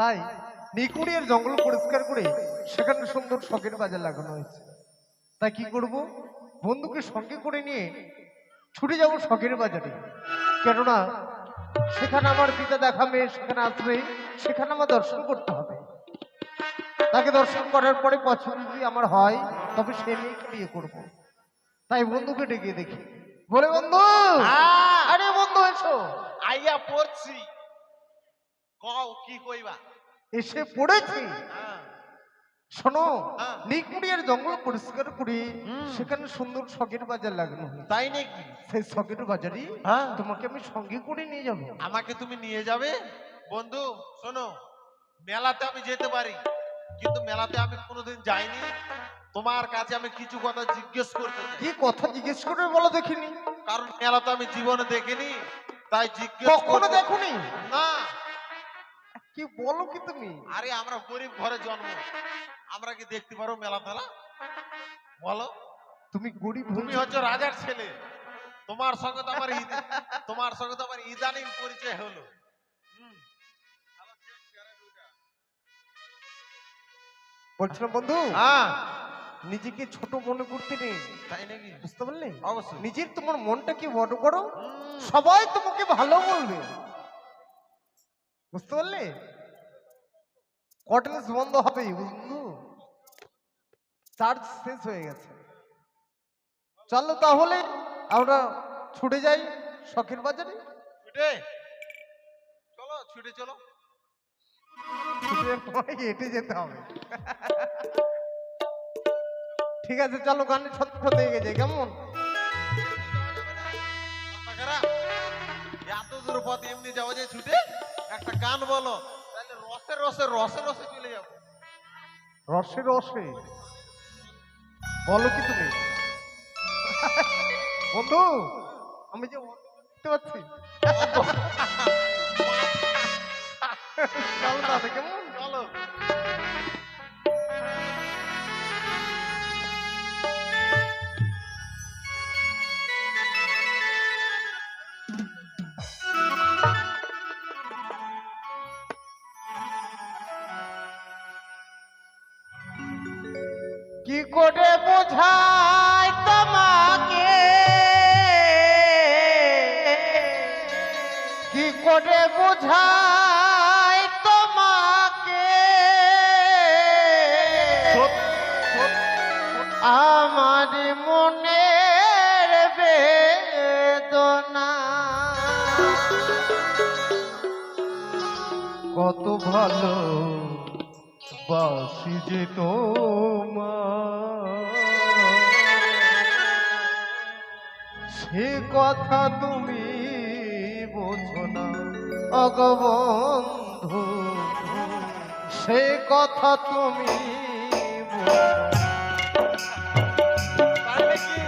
তাই নিকুড়িয়ার জঙ্গল পরিষ্কার করে সেখানে সুন্দর শখের বাজার লাগানো হয়েছে। তাই কি করব, বন্ধুকে সঙ্গে করে নিয়ে ছুটে যাব শখের বাজারে। কেননা সেখানে আমার পিতা দেখা মেয়ে সেখানে আসবে, সেখানে আমার দর্শন করতে হবে। তাকে দর্শন করার পরে পছন্দ যদি আমার হয় তবে সে মেয়েকে বিয়ে করব। তাই বন্ধুকে ডেকে দেখি, বলে বন্ধু, আরে বন্ধু এসো। আইয়া পড়ছি, কও কি কইবা? এসে পড়েছি। শোনো, হ্যাঁ। নিকুড়িয়ার জঙ্গল পরিষ্কার করে সেখানে সুন্দর শখের বাজার লাগানো হয়েছে। তাই নাকি? সেই শখের বাজারে হ্যাঁ। তোমাকে আমি সঙ্গে করে নিয়ে যাবো। আমাকে তুমি নিয়ে যাবে? বন্ধু শোনো, মেলাতে আমি যেতে পারি, কিন্তু মেলাতে আমি কোনোদিন যাইনি। তোমার কাছে আমি কিছু কথা জিজ্ঞেস করতে চাই। কি কথা জিজ্ঞেস করবে বলো দেখিনি। কারণ মেলা তো আমি জীবনে দেখিনি, তাই জিজ্ঞেস কখনো করব। দেখোনি? না। কি বলো কি তুমি? আরে আমরা গরিব ঘরে জন্ম, আমরা কি দেখতে পারো মেলা ফেলা? বলো। তুমি গরিব তুমি হচ্ছে রাজার ছেলে, তোমার সঙ্গে তো আমার তোমার সঙ্গে তো আমার ইদানিং পরিচয় হলো। বলছিলাম বন্ধু, হ্যাঁ। নিজেকে ছোট মনে করতে নেই, তাই নাকি? বুঝতে পারলে? অবশ্যই। নিজের তোমার মনটা কি বড় করো, সবাই তোমাকে ভালো বলবে, বুঝতে পারলে? কটনেস বন্ধ হবে বন্ধু, চার্জ শেষ হয়ে গেছে। চলো তাহলে আমরা ছুটে যাই শখের বাজারে। ছুটে চলো, ছুটে চলো। ছুটে নয়, হেঁটে যেতে হবে। ঠিক আছে চলো, গানের ছত্র দিয়ে গেছে কেমন? কাকারা, এত দূর পথ এমনি যাওয়া যায় ছুটে? একটা গান বলো, তাহলে রসে রসে রসে রসে চলে যাবো। রসে রসে বলো কি তুমি? বন্ধু, আমি যে দেখতে পাচ্ছি। চলো তাহলে কেমন? চলো। কি করে বোঝাই তোমাকে, কি করে বোঝাই তোমাকে, আমার মনের বেদনা, কত ভালো বাসি যে তোমার, সে কথা তুমি বোঝো না অগবন্ধু, সে কথা তুমি বোঝো না। তাই নাকি?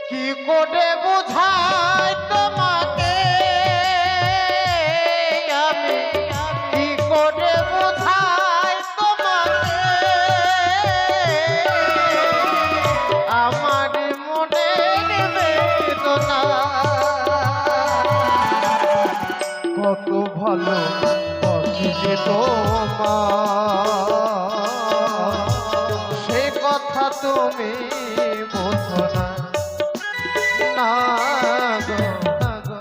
কি করে বোঝাই তোমাকে আমি, কি করে বোঝাই তোমাকে, আমার মনের বেদনা, কত ভালো বাসি যে তোমার, সে কথা তুমি বোঝো না, না গো, না গো।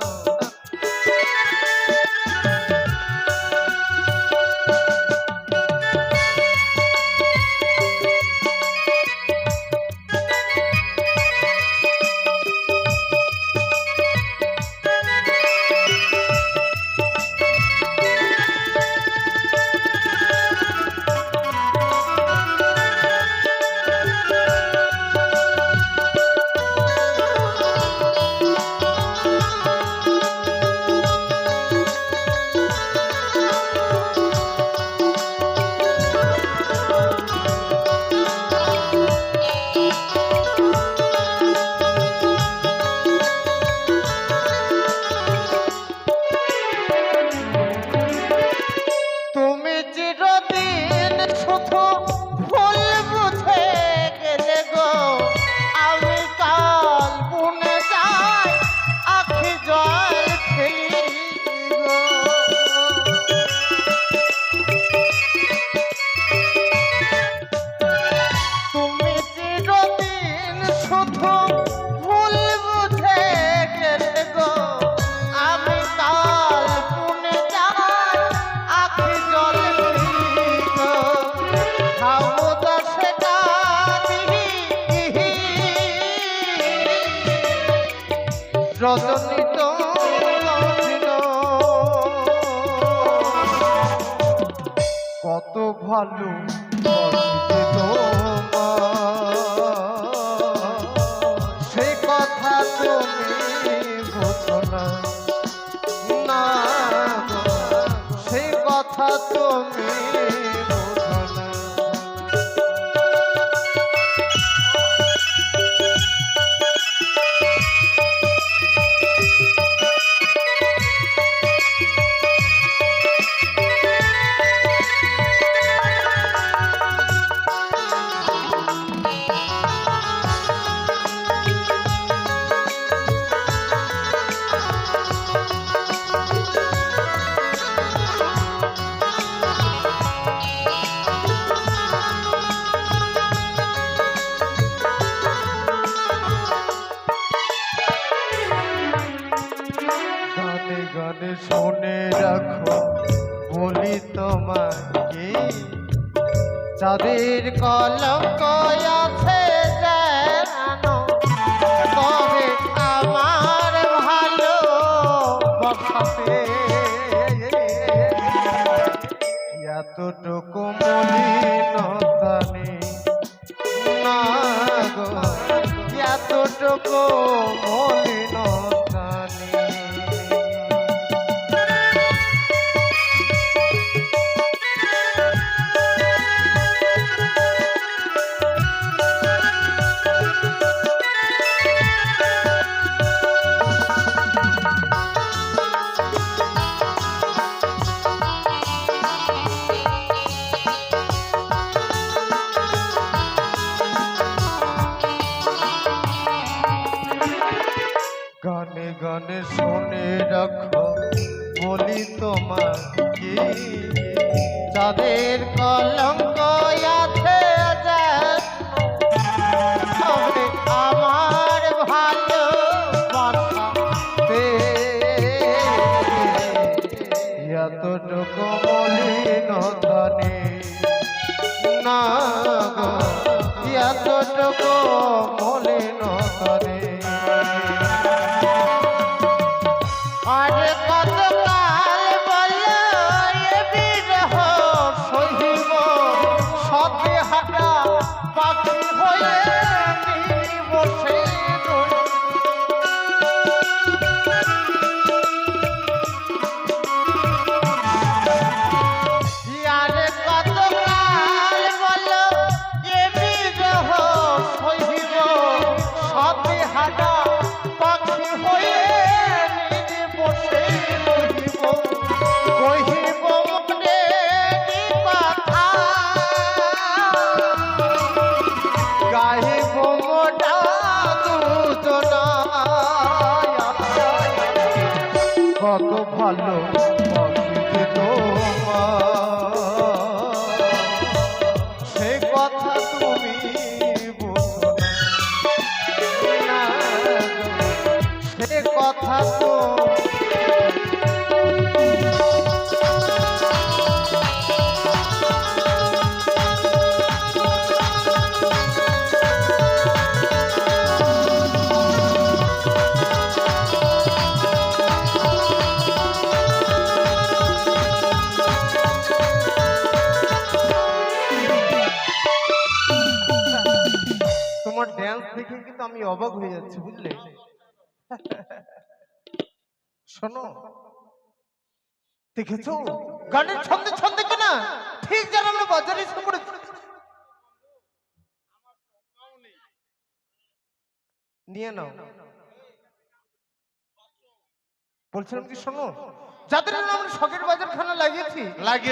ভালো বাসিতে তোমার, সে কথা তুমি বোঝো না, না গো, সে কথা তুমি বোঝো না। গানে গানে শুনে রাখো বলি তোমাকে, যাদের কলঙ্ক আছে জানো, তবে আমার ভালো বসাতে এতটুকু মলিনতা নেই, না গো, এতটুকু মলিনতা নেই। গানে গানে শুনে রাখো বলি তোমাকে, যাদের কলঙ্ক আছে তবে আমার ভালো বাসাতে এতটুকু মলিনতা নেই, না গো, এতটুকু মলিনতা নেই। আরে কত কাল বলো এ বিরহ সহিব, সবে হাঁটা পাখি হয়ে বসে আরে কত কাল বলো এ বিরহ সহিব, সবে হাঁটা পাখি হয়ে বসে রহিব, কহিব মনে কথা, গাহিব মোটা দুজনায়, কত ভালো বাসিতে তোমার, সে কথা তুমি বোঝো না, সে কথা তো তোমার ড্যান্স দেখে কিন্তু আমি অবাক হয়ে যাচ্ছি, বুঝলে? শোনো, দেখেছো গানের ছন্দে ছন্দে কিনা ঠিক যেন আমরা বাজারে এসে পড়েছি। নিয়ে নাও, বলছিলাম কি শোনো, যাদের নাম আমরা শখের বাজার খানা লাগিয়েছি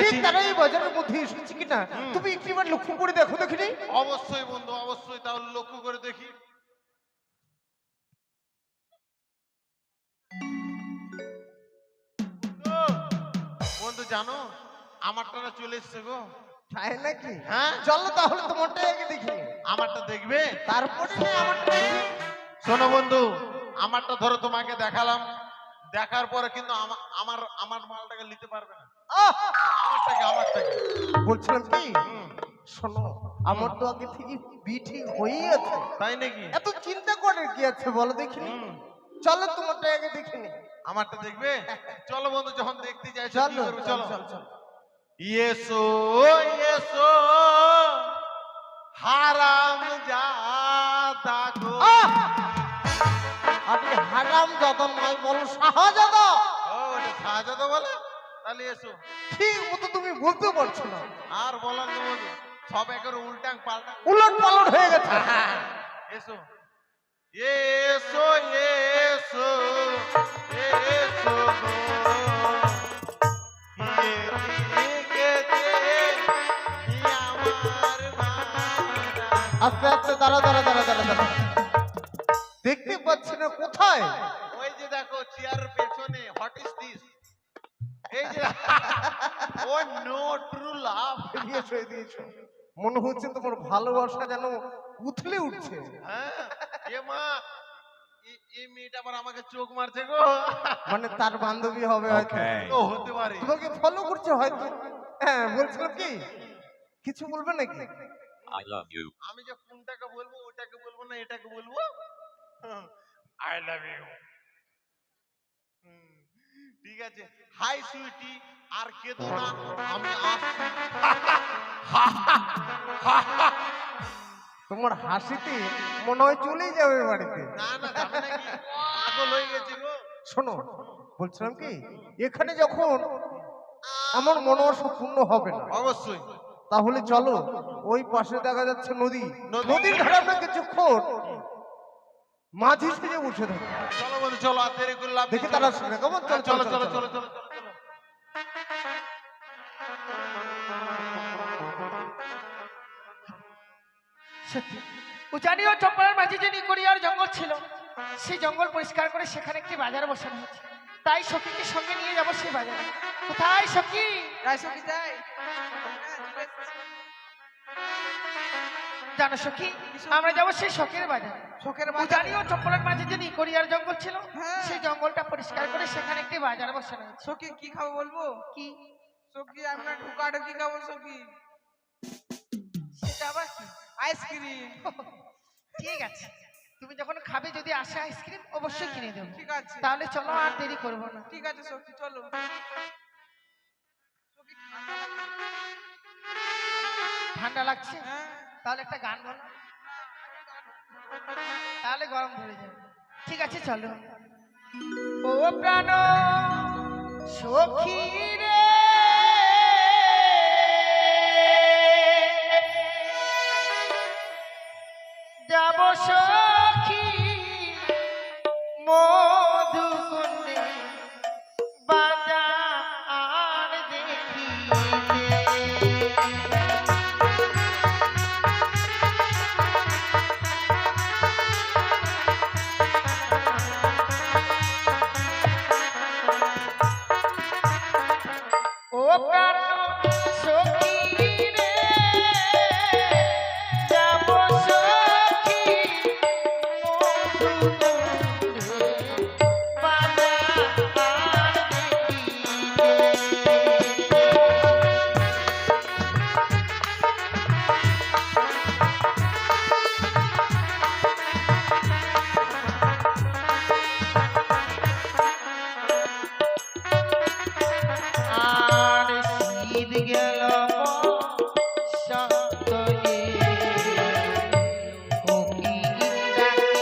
ঠিক তারা এই বাজারের মধ্যে এসেছি কিনা তুমি একটিবার লক্ষ্য করে দেখো দেখিনি। অবশ্যই বন্ধু, অবশ্যই, তাহলে লক্ষ্য করে দেখি। বন্ধু জানো আমারটা না চলে এসছে গো। তাই নাকি? হ্যাঁ চলো তাহলে তোমারটা আগে দেখি। আমারটা দেখবে তারপরে না আমারটা দেখি। শোনো বন্ধু, আমারটা ধরো তোমাকে দেখালাম, দেখার পরে কিন্তু আমার আমার মালটাকে নিতে পারবে না। আমারটাকে বলছিলাম কি শোনো, আমার তো আগে থেকে বিঠি হয়েই আছে। তাই নাকি? এত চিন্তা করে কি আছে বলো দেখিনি। চলো তোমারটা আগে দেখিনি। আমারটা দেখবে? চলো বন্ধু, যখন দেখতে যাই চলো চলো। চলো চলো। এসো এসো হারাম জাদা গো। আপনি হারাম জাদা নয়, বলো শাহজাদা। ও ওটা শাহজাদা বলে? তাহলে এসো। ঠিক মতো তুমি বলতে পারছো না, আর বলার দেবো না। সব একেবারে উল্টাং পাল্টাং। উলট পালট হয়ে গেছে। এসো এসো এসো এসো গো। আস্তে আস্তে দাঁড়া দাঁড়া দাঁড়া দাঁড়া দাঁড়া, দেখতে পাচ্ছি না কোথায়? ওই যে দেখো চেয়ারের পেছনে। What is this? এই যে ও নো ট্রু লাভ। দিয়েছো দিয়েছো, মনে হচ্ছে তোমার ভালোবাসা যেন উথলে উঠছে। হ্যাঁ এ মা, এই মেয়েটা আবার আমাকে চোখ মারছে গো। মানে তার বান্ধবী হবে হয়তো, ও হতে পারে। তোমাকে ফলো করছে হয়তো। হ্যাঁ বলছিলাম কি, কিছু বলবে নাকি? I love you. আমি যে কোনটাকে বলবো, ওটাকে বলবো না এটাকে বলবো? I love you. ঠিক আছে, হাই সুইটি, আর কেঁদো না, আমি আসছি। তোমার হাসিতে মনে হয় চলেই যাবে বাড়িতে। না না, যাবে নাকি? পাগল হয়ে গেছে গো। শোনো, বলছিলাম কি, এখানে যখন আমার মনোবাসা পূর্ণ হবে না, অবশ্যই। তাহলে চলো ওই পাশে দেখা যাচ্ছে নদী, নদী। নদীর ধারে আমরা কিছুক্ষণ মাঝি সেজে বসে থাকি। চলো বন্ধু চলো, আর দেরি করে লাভ নেই। দেখি তারা আসবে কেমন? চলো চলো চলো চলো চলো চলো চলো চলো চলো। সত্যি উজানি ও চম্পলার মাঝে যে নিকড়িয়ার জঙ্গল ছিল, সেই জঙ্গল পরিষ্কার করে সেখানে একটি বাজার বসানো হয়েছে। তাই সখীকে সঙ্গে নিয়ে যাবো সেই বাজারে। কোথায় সখী? সখী যাই। জানো সখী, আমরা যাবো সেই শখের বাজারে। শখের উজানি ও চম্পলার মাঝে যে নিকড়িয়ার জঙ্গল ছিল, হ্যাঁ। সেই জঙ্গলটা পরিষ্কার করে সেখানে একটি বাজার বসানো হয়েছে। সখী কি খাবো বলবো? কি সখী আমরা ঢুকাঢুকি খাবো সখী। সেটা আবার কি? আইসক্রিম। ঠিক আছে, তুমি যখন খাবে, যদি আসে আইসক্রিম অবশ্যই কিনে দেবো। ঠিক আছে তাহলে চলো, আর দেরি করবো না। ঠিক আছে সখী চলো। সখী, ঠান্ডা লাগছে? হ্যাঁ। তাহলে একটা গান বলো, তাহলে গরম ধরে যাবে। ঠিক আছে চলো। ও প্রাণ সখী রে, যাব সখী মধুকুণ্ডে বাজার দেখিতে। ও প্রাণ সখী রে, যাব সখী মধুকুণ্ডে বাজার আর শীত গেল বসন্ত এলো, কোকিল ডাকে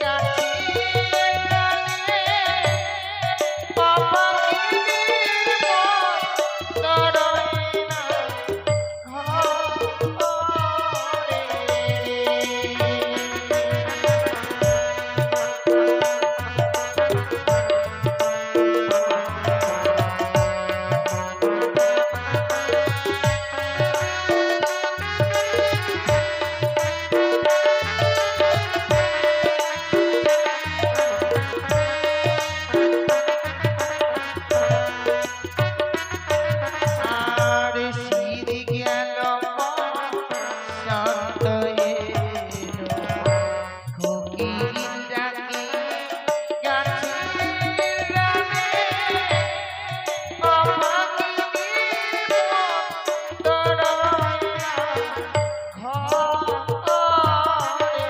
গাছের ডালে, পাখির মন ধরে না আর শীত গেল বসন্ত এলো, কোকিল ডাকে গাছের ডালে, পাখির মন ধরে না ঘরে।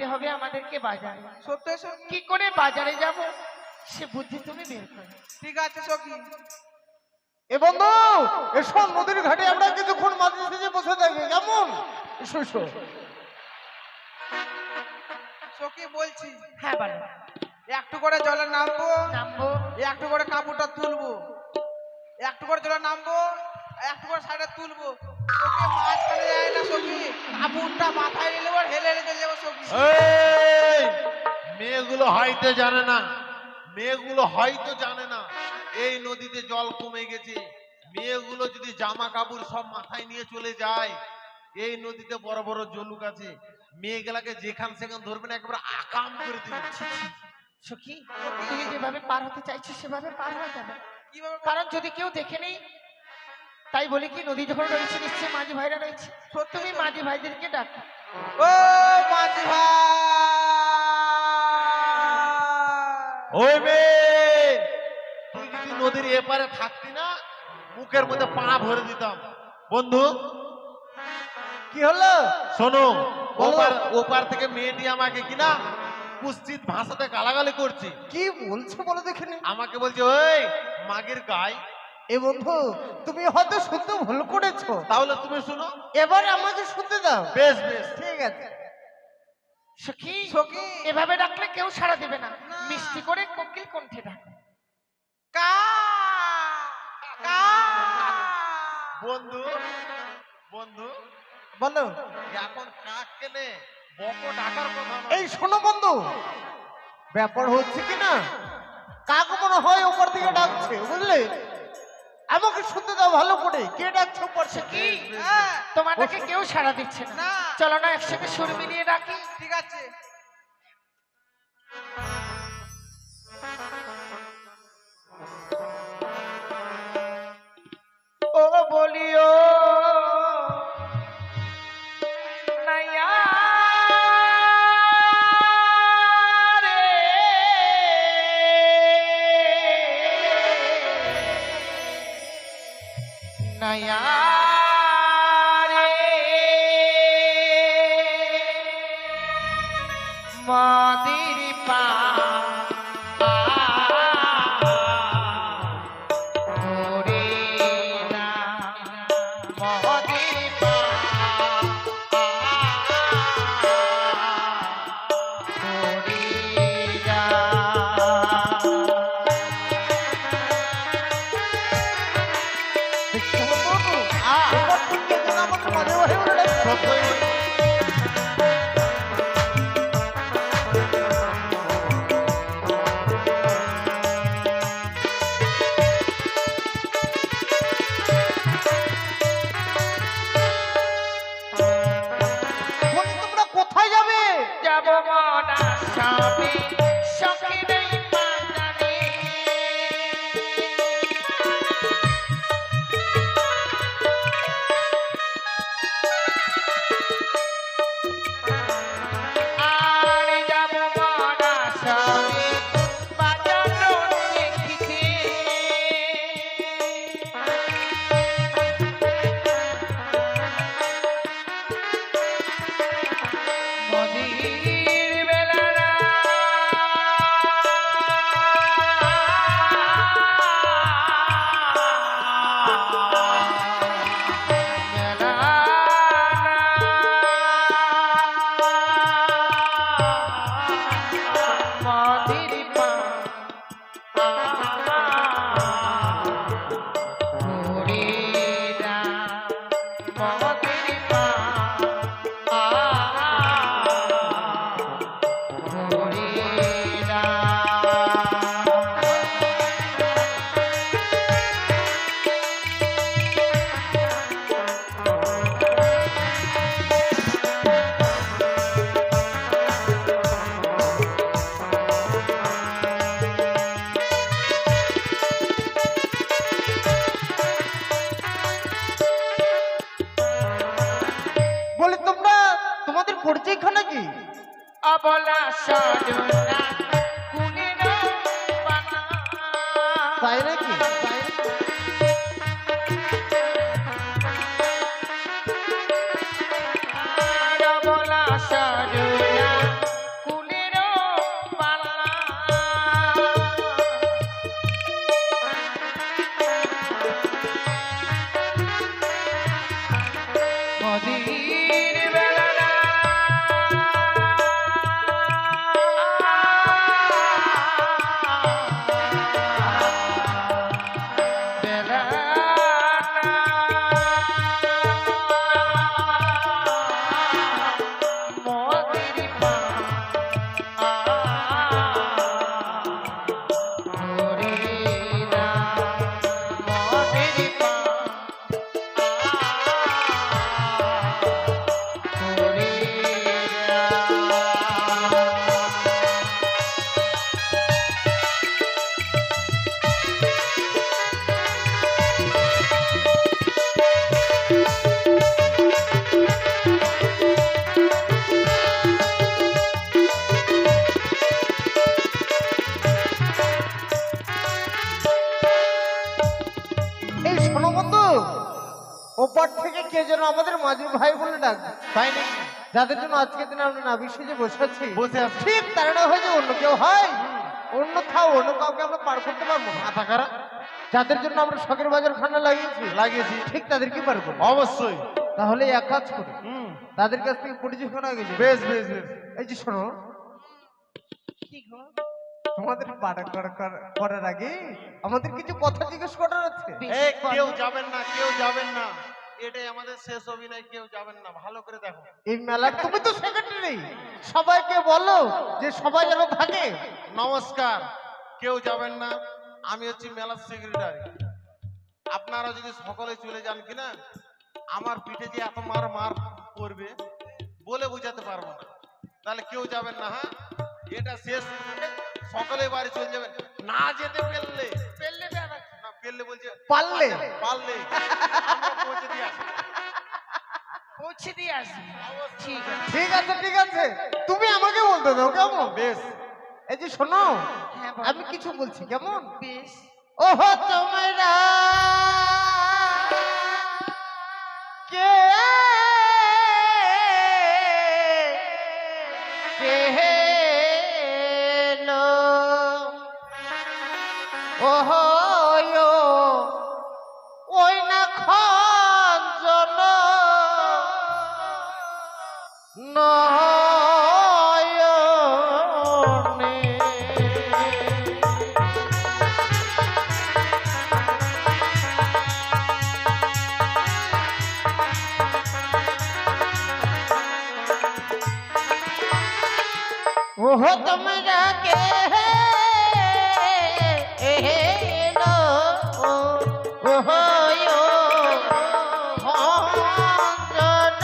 যেতে হবে আমাদেরকে বাজারে। সত্যি সখী? কি করে বাজারে যাব সে বুদ্ধি তুমি বের করো। ঠিক আছে সখী। এ বন্ধু, এসব নদীর ঘাটে আমরা কিছুক্ষণ মাঝে সেজে বসে থাকি, কেমন? এসো এসো। সখী বলছি, হ্যাঁ বলো। একটু করে জলে নামবো, নামবো। একটু করে কাপড়টা তুলবো, একটু করে জলে নামবো, একটু করে সাইডে তুলবো। সখী মাঝখানে যায় না সখী, কাপড়টা মাথায় নিলে আর হেলে হেলে চলে যাবো সখী। এই মেয়েগুলো হয়তো জানে না, মেয়েগুলো হয়তো জানে না এই নদীতে জল কমে গেছে। মেয়েগুলো যদি জামা কাপড় সব মাথায় নিয়ে চলে যায়, এই নদীতে বড় বড় জলুক আছে, মেয়েগুলাকে যেখান সেখান ধরবে না, একেবারে আকাম করে দিবে। সখী তুমি যেভাবে পার হতে চাইছো সেভাবে পার হয়ে যাবে। কিভাবে? কারণ যদি কেউ দেখে নেই, তাই বলি কি নদী যখন রয়েছে নিশ্চয়ই মাঝি ভাইরা রয়েছে, তুমি মাঝি ভাইদেরকে ডাকো। ও মাঝি ভাই, ওই মেয়ে, তুই যদি নদীর এপারে থাকতি না, মুখের মধ্যে পা ভরে দিতাম। বন্ধু কি হলো? শোনো, বলো। ওপার থেকে মেয়েটি আমাকে কিনা কুৎসিত ভাষাতে গালাগালি করছে। কি বলছো বলো দেখিনি। আমাকে বলছে ওই মাগের গাই। এ বন্ধু, তুমি হয়তো শুনতে ভুল করেছো, তাহলে তুমি শুনো। এবার আমাকে শুনতে দাও। বেশ বেশ। ঠিক আছে। সখী সখী। এভাবে ডাকলে কেউ সাড়া দেবে না, না। মিষ্টি করে কোকিল কণ্ঠে ডাক। কা কা। বন্ধু বন্ধু, বলো। এখন কাক কেনে বকো ডাকার কথা নয়। এই শোনো বন্ধু, ব্যাপার হচ্ছে কি না, কাক মনে হয় ওপর থেকে ডাকছে, বুঝলে? আমাকে শুনতে দাও ভালো করে, কে ডাকছে ওপর থেকে। সখী হ্যাঁ, তোমার ডাকে কেউ সাড়া দিচ্ছে না, না। চলো না একসাথে সুর মিলিয়ে ডাকি। ঠিক আছে। ও বলিও নাইয়া রে, নাইয়া রে মদির পা দেখছো বন্ধু? ওপর থেকে যেন আমাকে মাঝে মাঝে বলে ডাকছে। সত্যই বন্ধু। বলি তোমরা কোথায় যাবে? যাব মনা সবে সখী নেই বাজারে, আর যাব মনা সবে বাজারও দেখিতে। মদির বেলা মদির পা ঘুরে না মদির পা ঘুরে না। বলি তোমরা, তোমাদের পরিচয়খানা কি? অবলা সজনা কুলের পানা, তাই নাকি? তাই নাকি? অবলা সজনা এই শোনো বন্ধু, ওপার থেকে কে যেন আমাদের মাঝি ভাই বলে ডাকবে, তাই নাকি? যাদের জন্য আজকের দিনে আমরা না বিশেষে বসে আছি, বসে আছি। ঠিক তারা হয়ে যে অন্য কেউ হয়, অন্য কাউকে আমরা পার করতে পারবো না। মাথা খারাপ। যাদের জন্য আমরা শখের বাজার খানা লাগিয়েছি ঠিক তাদেরকে পার করবো। অবশ্যই। তাহলে এক কাজ করি, হুম, তাদের কাছ থেকে পরিচয় করা গেছে। বেশ বেশ বেশ। এই যে শোনো, কি গো? তোমাদের করার আগে আমাদের কিছু কথা জিজ্ঞেস করার আছে। এই কেউ যাবেন না, কেউ যাবেন না, এটাই আমাদের শেষ অভিনয়, কেউ যাবেন না, ভালো করে দেখো। এই মেলার তুমি তো সেক্রেটারি, সবাইকে বলো যে সবাই যেন থাকে। নমস্কার, কেউ যাবেন না, আমি হচ্ছি মেলার সেক্রেটারি। আপনারা যদি সকলে চলে যান কিনা, আমার পিঠে যে এত মার পড়বে বলে বোঝাতে পারবো না। তাহলে কেউ যাবেন না, হ্যাঁ? এটা শেষ, সকলে বাড়ি চলে যাবেন। না যেতে পারলে, পেলে বেড়া। না পেলে বলছে পারলে পারলে আমরা পৌঁছে দিয়ে আসি। পৌঁছে দিয়ে আসবি। ঠিক আছে। ঠিক আছে, তুমি আমাকে বলতে দাও কেমন? বেশ। এই যে শোনো, হ্যাঁ বল। আমি কিছু বলছি কেমন? বেশ। ওহো তোমরা কে কেনো ওহো ওই না খঞ্জন নয়নে ওহো তোমরা কে এলো ওহো ভঞ্জন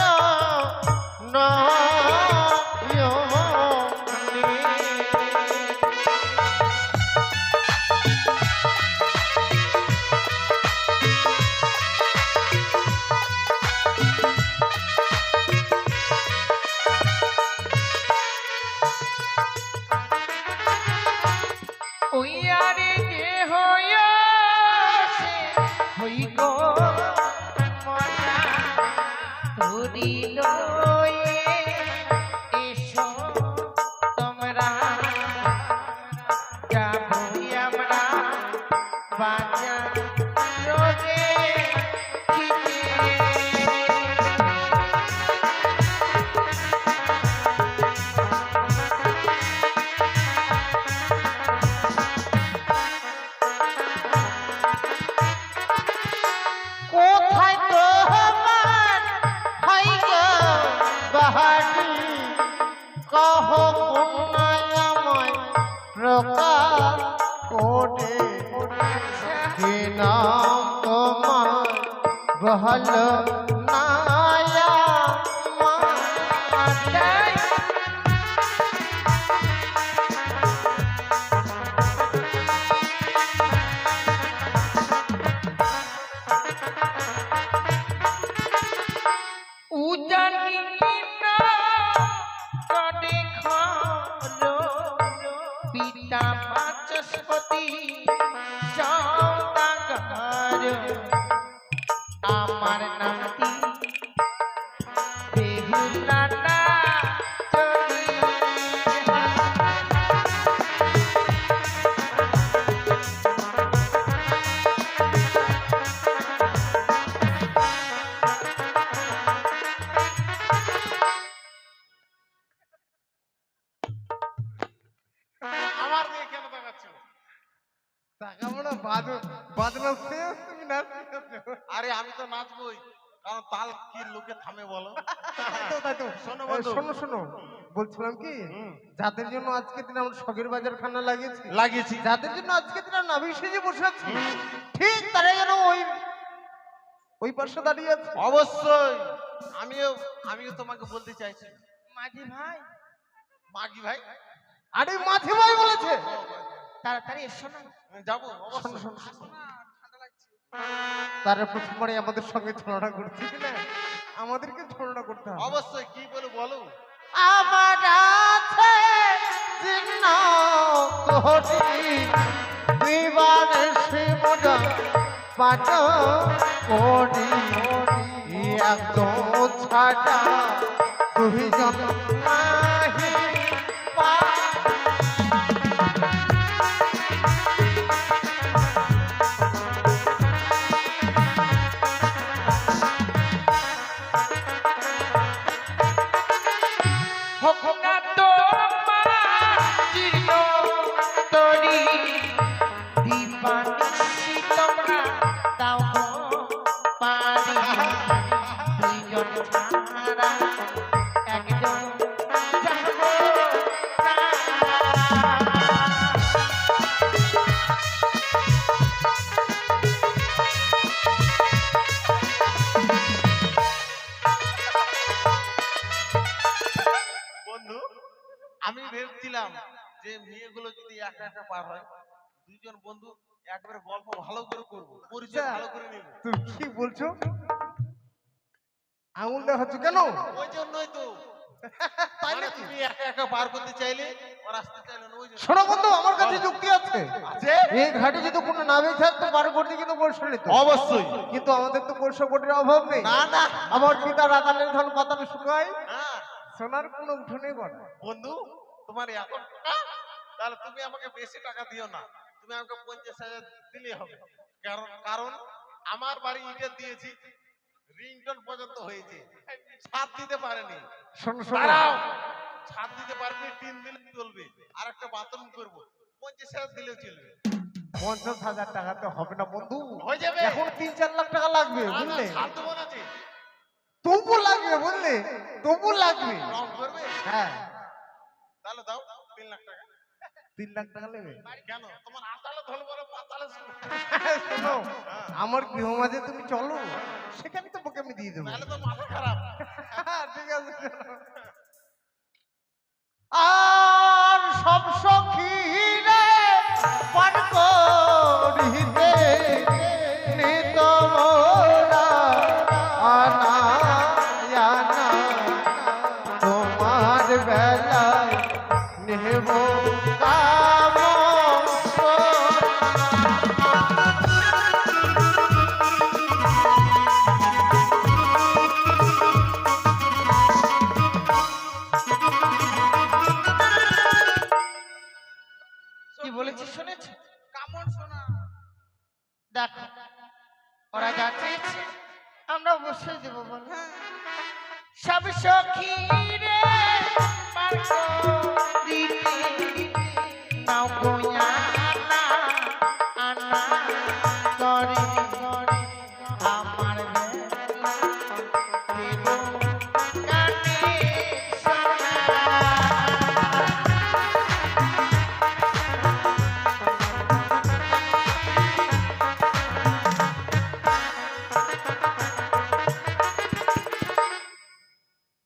নয়নে। ওই আরে যে হইয়াছে হই গো মনা ধরি লয়ে এসো তোমরা যাবই আমরা বাজার রোগে কোথায় তোমার হয় গো বাহারি, কহ কন্যায় প্রকাশ করে কি নাম তোমার ভালো নায়া তাই উজানি না করে খালো পিতা বাচস্পতি সৌদাগর আমার নামটি বেহুলা না চলি আমার দিকে কেন তাকাচ্ছো? তাকাবো না, বাজনা তুমি নাচ আরে আমি তো নাচবই, কারণ তাল কি লোকে থামে বলো। শোনো শোনো বন্ধু। শোনো, বলছিলাম কি, যাদের জন্য আজকে দিন আমরা শখের বাজার খানা লাগিয়েছি। যাদের জন্য আজকে দিন আমরা নাভি সেজে বসে আছি, ঠিক তারা যেন ওই পাশে দাঁড়িয়ে আছে। অবশ্যই আমিও তোমাকে বলতে চাইছি। মাঝি ভাই মাগি ভাই, আরে মাঝি ভাই বলেছে। তাড়াতাড়ি এসো না। যাবো শোনো অবশ্যই। শোনো শোনো। তারা প্রথমবারে আমাদের সঙ্গে তুলনা করছে কিনা, আমাদেরকে তুলনা করতে হবে। অবশ্যই, কি বলো বলো। আমার আছে জিন্ন কোটি বিবারে শিবদা পাঠ করি একজন ছাড়া দুইজন নাহি পায়। হোক না তোমার চির তরি দিবানিশি তোমরা দাও গো পারি দুইজন ছাড়া একজন যাবো না। বন্ধু আমি ভেবেছিলাম যে মেয়েগুলো যদি একা একা পার হয়, দুইজন বন্ধু একবারে গল্প ভালো করে করবো, পরিচয় আচ্ছা। ভালো করে নেব। তুমি কি বলছো? আঙুল দেখাচ্ছ কেন? ওই জন্যই তো তাই মানে নাকি? তুমি একা একা পার করতে চাইলে ওর আসতে চাইলে না, ওই জন্য। শোনো বন্ধু, আমার কাছে যুক্তি আছে। আছে? এই ঘাটে যদি কোনো নাবিক থাকতো পার করতে কিন্তু পয়সা নিত। অবশ্যই। কিন্তু আমাদের তো পয়সা কোটির অভাব নেই। না না। আমার পিতা রাতালের ধন পাতালে শুকায়, হ্যাঁ সোনার কোনো উঠোনে গড়ে। বন্ধু, তোমার এত টাকা, তাহলে তুমি আমাকে বেশি টাকা দিও না, তুমি আমাকে 50,000 দিলেই হবে। কারণ কারণ আমার বাড়ি ইটের দিয়েছি, রিংটন পর্যন্ত হয়েছে, ছাদ দিতে পারেনি। শোনো শোনো, দাঁড়াও, ছাদ দিতে পারবি, টিন দিলে চলবে, আর একটা বাথরুম করবো, 50,000 দিলেও চলবে। 50,000 টাকাতে হবে না বন্ধু, হয়ে যাবে। এখন 3-4 লাখ টাকা লাগবে, না, না, বুঝলে? ছাদ দেবো না যে। তবু লাগবে, বুঝলে? তবু লাগবে। রং করবে? হ্যাঁ, তাহলে দাও 3 লাখ টাকা। 3 লাখ টাকা নেবে। কেন তোমার আতালে ধল বলো পাতালে শুনো? শোনো, আমার গৃহমাঝে তুমি চলো, সেখানে তোমাকে আমি দিয়ে দেবো। তাহলে তো মাথা খারাপ। ঠিক আছে, চলো। আর সব সখী রে পার করিতে নিত মোরা আনা আনা, তোমার বেলায় নেব কাম কি বলেছি শুনেছ? কামন শোনা। দেখো ওরা যা চেয়েছে আমরা অবশ্যই দেবো, বল। হ্যাঁ, সব সখী রে পার করিতে নাও গো আনা আনা করে আমার বেলা দেব কানে সোনা।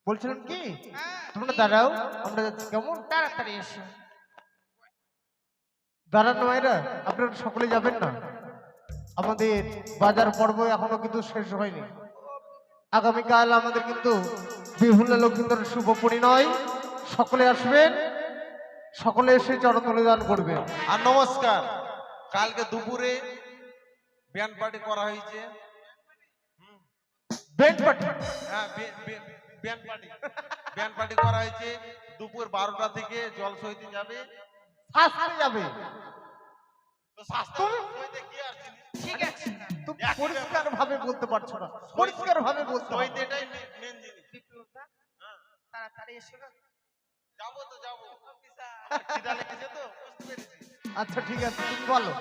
বলছিলাম কি, হ্যাঁ। তোমরা দাঁড়াও, আমরা যাচ্ছি। কেমন? তাড়াতাড়ি এসো। দাঁড়ানো মায়েরা, আপনারা সকলে যাবেন না? আমাদের বাজার পর্ব এখনো কিন্তু শেষ হয়নি। আগামীকাল আমাদের কিন্তু বিহুলা লক্ষ্মীন্দরের শুভ পরিণয়। সকলে আসবেন, সকলে এসে চরণ বলিদান করবেন। আর নমস্কার, কালকে দুপুরে ব্যান্ড পার্টি করা হয়েছে। ব্যান্ড পার্টি হ্যাঁ, ব্যান্ড পার্টি করা হয়েছে। দুপুর 12টা থেকে জল সইতে যাবে। শাস্ত্রে যাবে। তো শাস্ত্র সইতে কি আর জিনিস? ঠিক আছে, তুমি পরিষ্কার ভাবে বলতে পারছো না, পরিষ্কার ভাবে বলতে হবে। সইতেটাই মেন জিনিস। বিপ্লবদা, তাড়াতাড়ি এসো গো। যাবো তো যাবো, আমার খিদা লেগেছে তো, বুঝতে পেরেছি। আচ্ছা ঠিক আছে, তুমি বলো।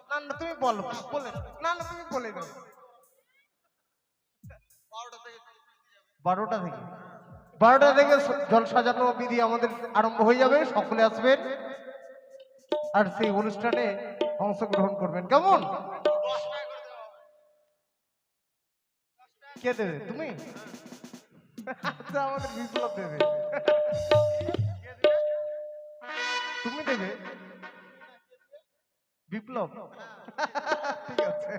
না না, তুমি বলো, বলে না না, তুমি বলে দাও। 12টা থেকে 12টা থেকে 12টা থেকে জল সাজানো বিধি আমাদের আরম্ভ হয়ে যাবে। সকলে আসবেন আর সেই অনুষ্ঠানে অংশগ্রহণ করবেন। কেমন? 10 টাকা করে দেওয়া হবে। কে দেবে? তুমি? আচ্ছা, আমাদের বিপ্লব দেবে। তুমি দেবে? বিপ্লব? ঠিক আছে,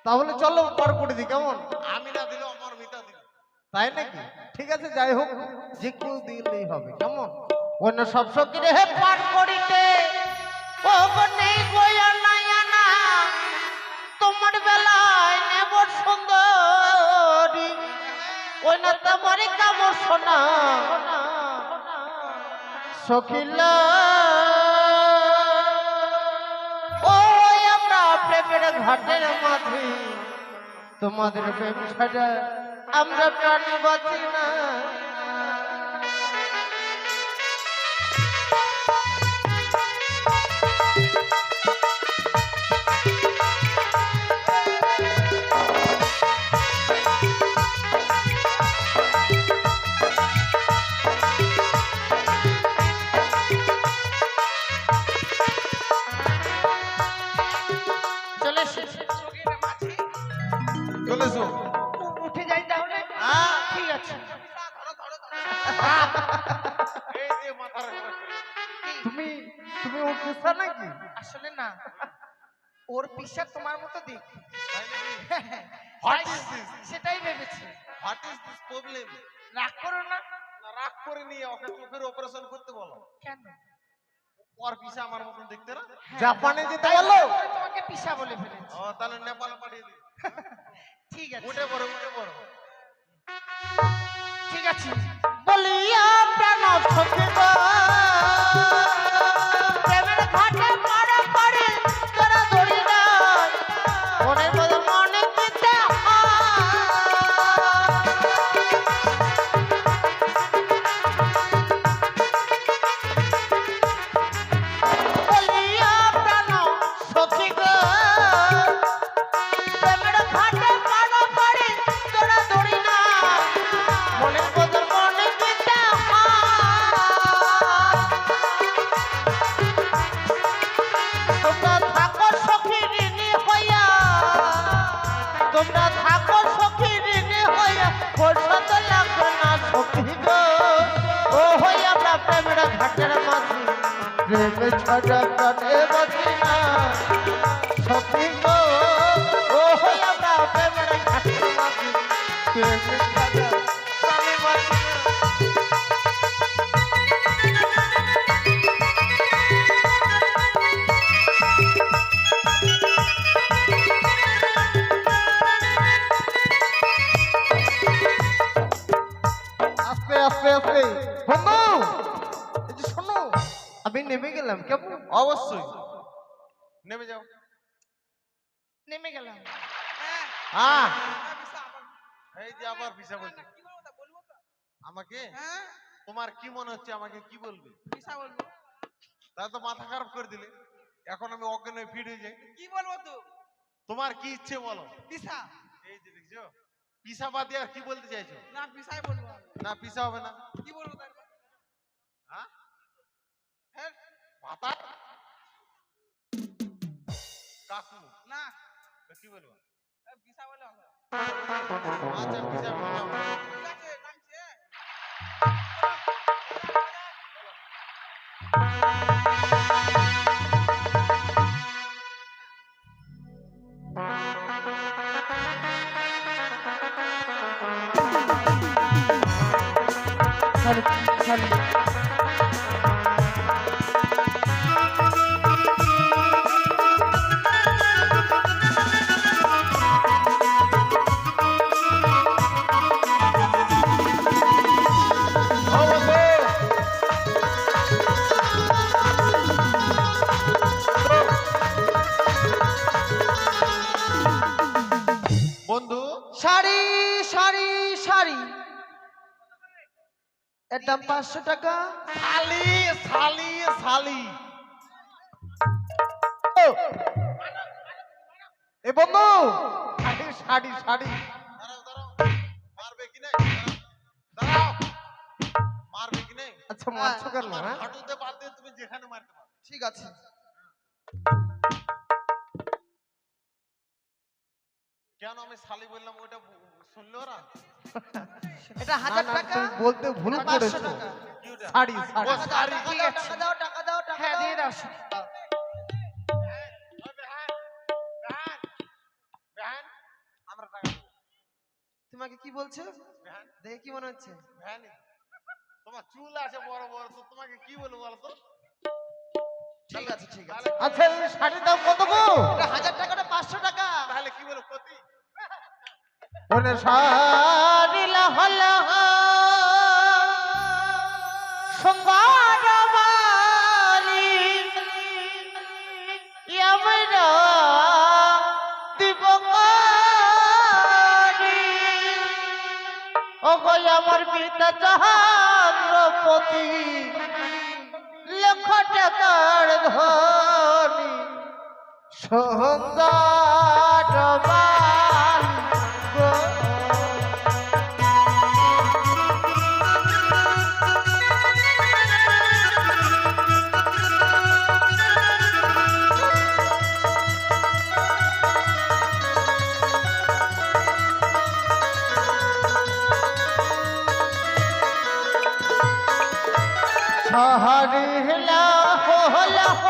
তাহলে চলো পার করে দিই। কেমন? আমি না দিলেও আমার মিতা দিল। তাই নাকি? ঠিক আছে, যাই হোক, যে কেউ দিলেই হবে। কেমন? অন্য সব সখী রে হে পার করিতে ও নেই গোয়া নায়ানা, তোমার বেলায় নেব সুন্দরী ওই না তোমারই কামড় সোনা সখিলা ওই আমরা প্রেমের ঘাটের মাঝে তোমাদের প্রেম ছাড়া আমরা প্রাণ বাঁচি না চলে এসেছে সখীর মাঝি চলেছো উঠে যাই তাহলে হ্যাঁ। ঠিক আছে পিসা ধরো ধরো ধরো এই যে মাথার উপরে করে। তুমি তুমি ওর পিসা নাকি? আসলে না ওর পিসা তোমার মতো দেখ তাই নাকি? What is this? সেটাই ভেবেছি What is this problem? রাগ করো না না রাগ করে নিয়ে ওকে চোখের অপারেশন করতে বলো। কেন ওর পিছা আমার মতন দেখতে না? জাপানে যেতে তাই গেল আমি তোমাকে পিসা বলে ফেলেছি ও তাহলে নেপালে পাঠিয়ে দিই। ঠিক আছে উঠে পড়ো উঠে পড়ো। ঠিক আছে বলিয়া প্রাণ সখী গো প্রেমের ঘাটে মারা পড়ে তোরা দড়ি নাই মনের মধ্যে মনে পিতা বলিয়া প্রাণ সখী গো প্রেমের ঘাটে মারা পড়ে তোরা দড়ি নাই মনের মধ্যে মনে পিতা তোমরা থাকো সখী ঋণী হইয়া তোমরা থাকো সখী ঋণী হইয়া পরিশোধ লাগবে না সখী গো ও হই আমরা প্রেমের ঘাটের মাঝি প্রেমে ছাড়া প্রাণে বাঁচি না সখী গো ও হই আমরা প্রেমের ঘাটের মাঝি প্রেমে ছাড়া প্রাণে বাঁচি না আস্তে আস্তে আস্তে বন্ধু এই যে শোনো আমি নেমে গেলাম কেমন? অবশ্যই নেমে যাও। নেমে গেলাম হ্যাঁ হ্যাঁ পিসা আবার এই যে আবার পিছা বলছে কি বলবো তা বলবো তো আমাকে। হ্যাঁ তোমার কি মনে হচ্ছে আমাকে কি বলবে? পিসা বলবো তাহলে তো মাথা খারাপ করে দিলে। এখন আমি অজ্ঞান হয়ে ফিট হয়ে যাই। কি বলবো তো তোমার কি ইচ্ছে বলো? পিসা এই যে দেখছো পিসা বাদ দিয়ে আর কি বলতে চাইছো? না পিসাই বলবো আমি। না পিসা হবে না। কি বলবো তাহলে হ্যাঁ হ্যাঁ ভাতা কাকু না তো কি বলবো? পিসা বলে হবে আচ্ছা পিসা বললাম। ঠিক আছে নামছে বন্ধু শাড়ি শাড়ি শাড়ি এর দাম 500 টাকা শালি শালি শালি এ বন্ধু শাড়ি শাড়ি শাড়ি দাঁড়াও দাঁড়াও মারবে কি নাই? দাঁড়াও মারবে কি নাই? আচ্ছা মারছো কেন? আমার হ্যাঁ হাঁটুতে বাদ দিয়ে তুমি যেখানে মারতে পারো। ঠিক আছে কেন আমি শালি বললাম ওটা শুনলো ওরা? এটা না, 1000 না, টাকা তুমি বলতে ভুল 500 করেছো। টাকা কি ওটা? শাড়ি ও শাড়ি শাড়ি। ঠিক আছে টাকা দাও টাকা দাও টাকা হ্যাঁ দাও দিয়ে দাও ও বেহান, বেহান, বেহান, আমরা টাকা দেবো। তোমাকে কি বলছো বেহান, দেখে কি মনে হচ্ছে বেহানই। তোমার চুল আছে বড় বড় তো তোমাকে কি বলবো বলো তো? ঠিক আছে ঠিক আছে আচ্ছা এই শাড়ির দাম কত গো? এটা 1000 টাকা না 500 টাকা তাহলে কি বলো প্রতি ওরে শাড়ি লাহ লাহ সঙ্গারবালি আমরা দিবকারি ও গো আমার পিতা চন্দ্রপতি লক্ষ টাকার ধনী সঙ্গারবালি গো। সাহারি লাহ লাহ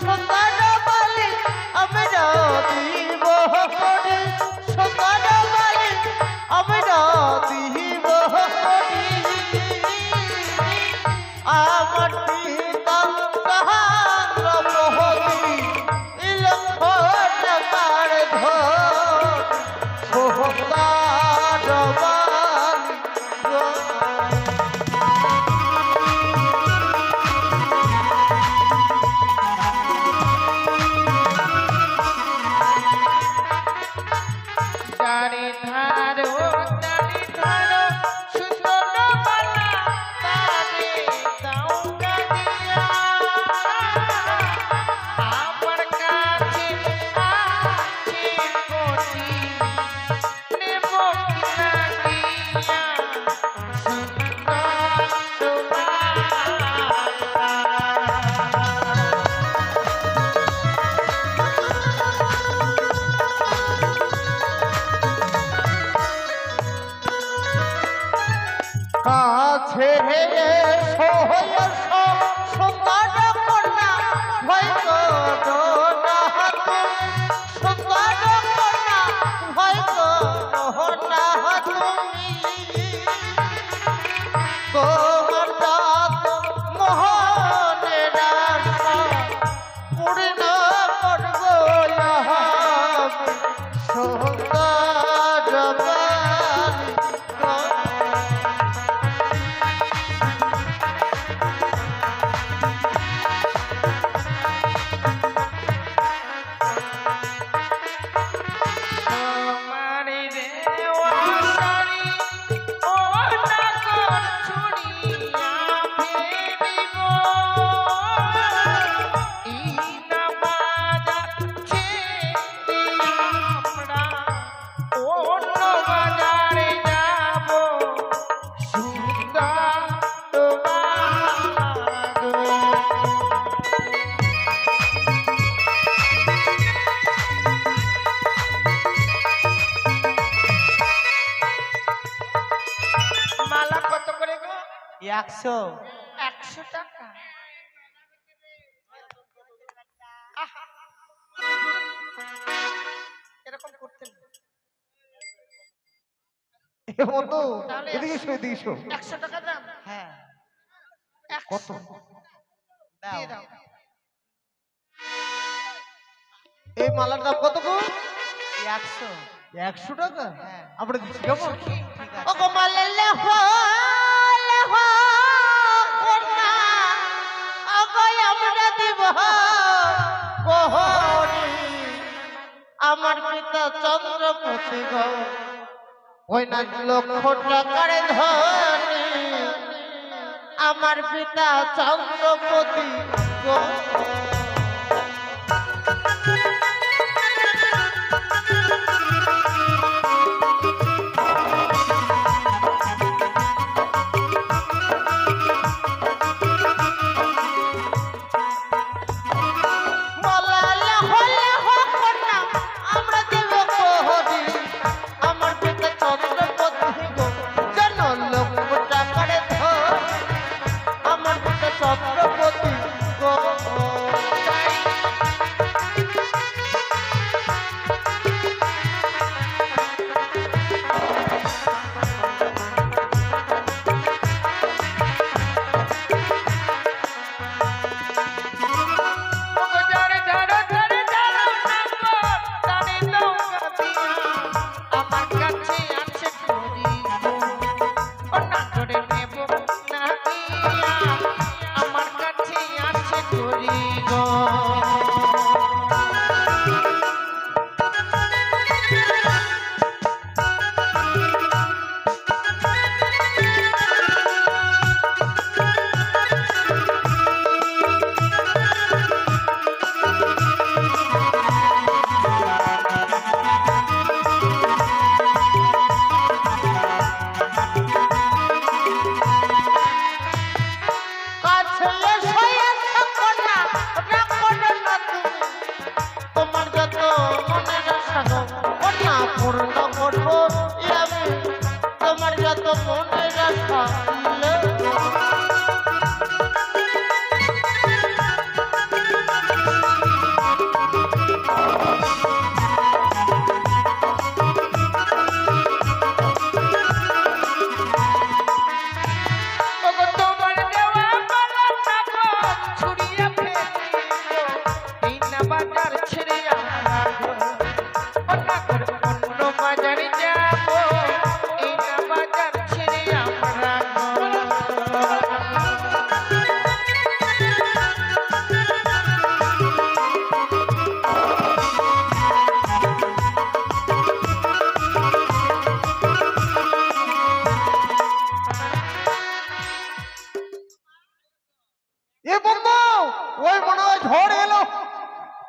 সুন্দর বলি আমরা দিব করি সুন্দর বলি আমরা দিব করি আমার পিতাঙ্গার মহতি লক্ষ টাকার ধন সোহতার বালি গো। দাড়ি ধারো সুন্দর বালা তারে দাও কাদিয়া আমার কাছে আছে কোটি নেব কিনা দিয়া সুন্দর বালা। কাছে সুন্দর কন্যা ভয় করো না তুমি সুন্দর কন্যা ভয় করো না তুমি তোমার দাঁত মোহনের আশা পূর্ণ করবো আমি সুন্দর বালি গো। তোমারি দেওয়া শাড়ি ও নাগর ছুড়িয়া ফেলিব এই না বাজার ছেড়ে আমরা অন্য বাজারে যাব সুন্দর বালা। মালা কত করে গো? 100 100 টাকা। আহা! এরকম করতেন না। মতো তাহলে এদিকে এসো এদিকে এসো 100 টাকা দাম। হ্যাঁ 100 কত? দিয়ে দাও। এই মালার দাম কত গো? 100 100 টাকা? হ্যাঁ। আমরা দিচ্ছি কেমন? সখী, ঠিক ও আছে গো মালেলে হো কন্যা ও গো আমরা দিব কোহরি আমার পিতা চন্দ্রপতি গো ওই না লক্ষ টাকার ধনী আমার পিতা চন্দ্রপতি গো। বলালে হলে হোক না আমরা দেব কোহরি আমার পিতা চন্দ্রপতি গো যেন লক্ষ টাকার ধনী আমার পিতা চন্দ্রপতি গো। কাছে এসে থাকো না, রাখো না তুমি। তোমার যত মনের আশা গো, কন্যা পূর্ণ করবো আমি। তোমার যত মনের আশা ওগো তোমার দেওয়া মালা টাকা ছুড়িয়া ফেলিব, এই না বাজার ছেড়ে আমরা অন্য বাজারে যাব, এই না বাজার ছেড়ে আমরা এ বন্ধু, ওই মনে হয় ঝড় এলো,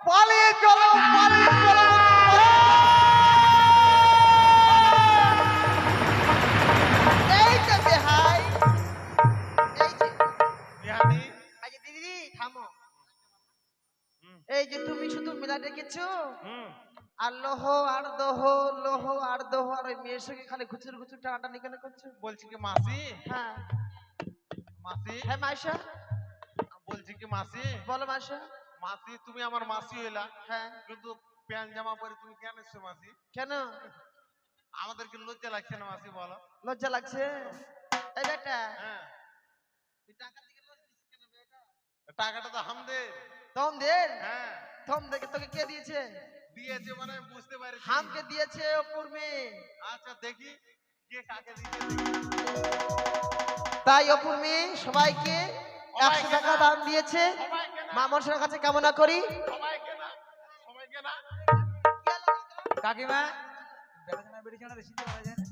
পালিয়ে চলো, পালিয়ে চলো। এই তো বেহাই, এই যে বিহানি আচ্ছা দিদি থামো। এই যে তুমি শুধু মেলা ডেকেছো আর লোহ আর দোহ, লোহ আর দোহ, আর ওই মেয়ের সঙ্গে খালি ঘুচুর ঘুচুর টানাটানি কেন করছো? বলছি কি মাসি, হ্যাঁ মাসি হ্যাঁ মাইশা, বলছি কি মাসি, বলো মাইশা। মাসি তুমি আমার মাসি হইলা, হ্যাঁ কিন্তু প্যান্ট জামা পরে তুমি কেন এসছো মাসি? কেন আমাদেরকে লজ্জা লাগছে না মাসি বলো? লজ্জা লাগছে? এই বেটা হ্যাঁ, তুই টাকার দিকে লজ্জা দিচ্ছিস কেন বেটা? টাকাটা তো হামদের। তোমাদের হ্যাঁ, দেখে তোকে কে দিয়েছে? দিয়েছে মানে আমি বুঝতে পারি। হামকে দিয়েছে অপুর মেয়ে। আচ্ছা দেখি কে কাকে দিয়েছে দেখি। তাই অপুর মেয়ে সবাইকে 100 টাকা দান দিয়েছে। সবাইকে না, মা মনসার কাছে কামনা করি। সবাইকে না, সবাইকে না। কাকিমা বেড়ে বেশি তো করা যায় না।